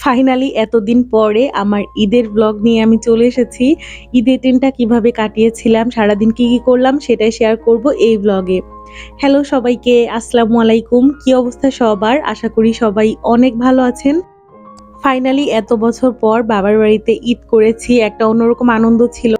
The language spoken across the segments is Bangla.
ফাইনালি এতদিন পরে আমার ঈদের ব্লগ নিয়ে আমি চলে এসেছি। ঈদের দিনটা কিভাবে কাটিয়েছিলাম, সারাদিন কি করলাম সেটাই শেয়ার করব এই ব্লগে। হ্যালো সবাইকে, আসসালামু আলাইকুম। কি অবস্থা সবার? আশা করি সবাই অনেক ভালো আছেন। ফাইনালি এত বছর পর বাবার বাড়িতে ঈদ করেছি। একটা অন্যরকম আনন্দ ছিল।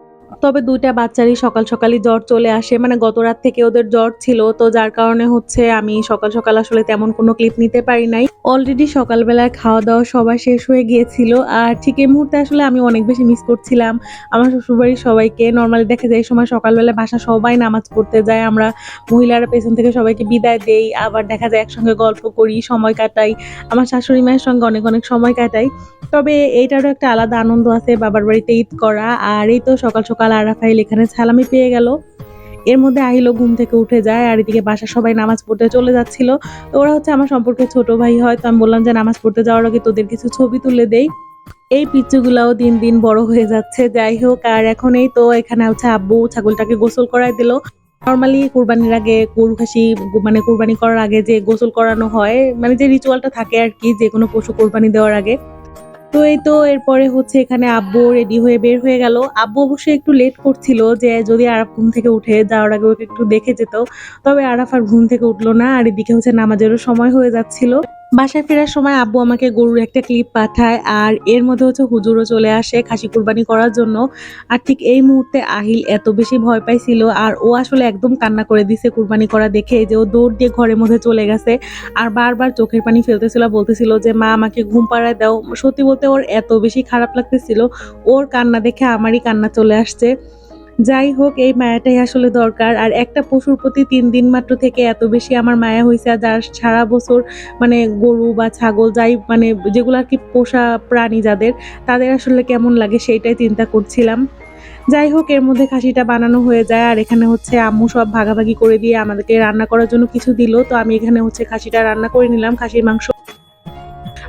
তবে ২ টা বাচ্চারই সকাল সকালই জ্বর চলে আসে। মানে গত রাত থেকে ওদের জ্বর ছিল। তো যার কারণে হচ্ছে আমি সকাল সকাল আসলে তেমন কোনো ক্লিপ নিতে পারি নাই। অলরেডি সকালবেলায় খাওয়া-দাওয়া সবার শেষ হয়ে গিয়েছিল। আর ঠিক এই মুহূর্তে আসলে আমি অনেক বেশি মিস করছিলাম আমার শ্বশুরবাড়ির সবাইকে। নরমালি দেখা যায় এই সময় সকালবেলা বাসায় সবাই নামাজ পড়তে যায়। আমরা মহিলারা পেছন থেকে সবাইকে বিদায় দেই। আবার দেখা যায় একসঙ্গে গল্প করি, সময় কাটাই। আমার শাশুড়ি মায়ের সঙ্গে অনেক সময় কাটাই। তবে এইটারও একটা আলাদা আনন্দ আছে বাবার বাড়িতে ঈদ করা। আর এই তো সকাল সকাল আরাফাইল এখানে সালামি পেয়ে গেল। এর মধ্যে আহিলও ঘুম থেকে উঠে যায় আর এদিকে বাসার সবাই নামাজ পড়তে চলে যাচ্ছিল। তো ওরা হচ্ছে আমার সম্পর্কে ছোট ভাই হয়। তো আমি বললাম যে নামাজ পড়তে যাওয়ার আগে তোদের কিছু ছবি তুলে দেই। এই পিচ্চুগুলাও দিন দিন বড় হয়ে যাচ্ছে। যাই হোক, আর এখন এই তো এখানে হচ্ছে আব্বু ছাগলটাকে গোসল করায় দিল। নরমালি কুরবানির আগে গরু খাসি মানে কুরবানি করার আগে যে গোসল করানো হয়, মানে যে রিচুয়ালটা থাকে আরকি যেকোনো পশু কোরবানি দেওয়ার আগে। তো এই তো এরপরে হচ্ছে এখানে আব্বু রেডি হয়ে বের হয়ে গেল। আব্বু অবশ্যই একটু লেট করছিল যে যদি আরাফ ঘুম থেকে উঠে যাওয়ার আগে ওকে একটু দেখে যেত। তবে আরাফ আর ঘুম থেকে উঠলো না। আর এদিকে হচ্ছে নামাজেরও সময় হয়ে যাচ্ছিল। বাসায় ফেরার সময় আব্বু আমাকে গরুর একটা ক্লিপ পাঠায় আর এর মধ্যে হচ্ছে হুজুরও চলে আসে খাসি কুরবানি করার জন্য। আর ঠিক এই মুহূর্তে আহিল এত বেশি ভয় পাইছিল আর ও আসলে একদম কান্না করে দিছে কুরবানি করা দেখে, যে ও দৌড় দিয়ে ঘরের মধ্যে চলে গেছে। আর বারবার চোখের পানি ফেলতেছিল, বলতেছিল যে মা আমাকে ঘুম পাড়ায় দাও। সত্যি বলতে ওর এত বেশি খারাপ লাগতেছিল, ওর কান্না দেখে আমারই কান্না চলে আসছে। যাই হোক, এই মায়াটাই আসলে দরকার। আর একটা পশুর প্রতি ৩ দিন মাত্র থেকে এত বেশি আমার মায়া হইছে, আর যার সারা বছর মানে গরু বা ছাগল যাই মানে যেগুলো আরকি পোষা প্রাণী যাদের, তাদের আসলে কেমন লাগে সেইটাই চিন্তা করছিলাম। যাই হোক, এর মধ্যে খাসিটা বানানো হয়ে যায় আর এখানে হচ্ছে আম্মু সব ভাগাভাগি করে দিয়ে আমাদেরকে রান্না করার জন্য কিছু দিল। তো আমি এখানে হচ্ছে খাসিটা রান্না করে নিলাম, খাসির মাংস।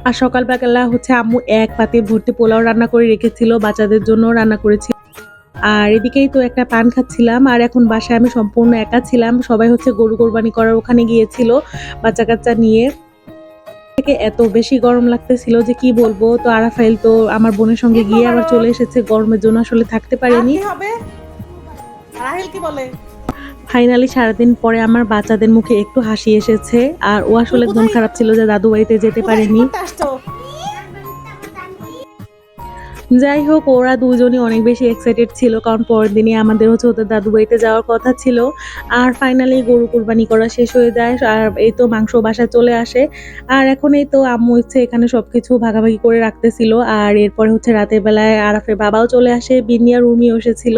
আর সকালবেলা হচ্ছে আম্মু এক পাতিল ভর্তি পোলাও রান্না করে রেখেছিল, বাচ্চাদের জন্য রান্না করেছি। আর এদিকেই তো একটা পান খাচ্ছিলাম। আর এখন বাসায় আমি সম্পূর্ণ একা ছিলাম। সবাই হচ্ছে গরু কোরবানি করার ওখানে গিয়েছিল বাচ্চা-কাচ্চা নিয়ে। থেকে এত বেশি গরম লাগতেছিল যে কি বলবো। তো আরাফাইল তো আমার বোনের সঙ্গে গিয়ে আবার চলে এসেছে, গরমের জন্য আসলে থাকতে পারেনি। রাহেল কি বলে? ফাইনালি সারাদিন পরে আমার বাচ্চাদের মুখে একটু হাসি এসেছে। আর ও আসলে মন খারাপ ছিল যে দাদু বাড়িতে যেতে পারেনি। যাই হোক, ওরা দুজনই অনেক বেশি এক্সাইটেড ছিল কারণ পরের দিনই আমাদের হচ্ছে ওদের দাদু বাড়িতে যাওয়ার কথা ছিল। আর ফাইনালি গরু কুরবানি করা শেষ হয়ে যায় আর এই তো মাংস বাসায় চলে আসে। আর এখন এই তো আম্মু হচ্ছে এখানে সবকিছু ভাগাভাগি করে রাখতেছিল। আর এরপরে হচ্ছে রাতের বেলায় আরাফের বাবাও চলে আসে, বিন্নি আর উর্মিও এসেছিল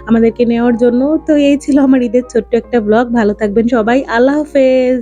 আমাদেরকে নেওয়ার জন্য। তো এই ছিল আমার ঈদের ছোট্ট একটা ব্লগ। ভালো থাকবেন সবাই, আল্লাহ হাফেজ।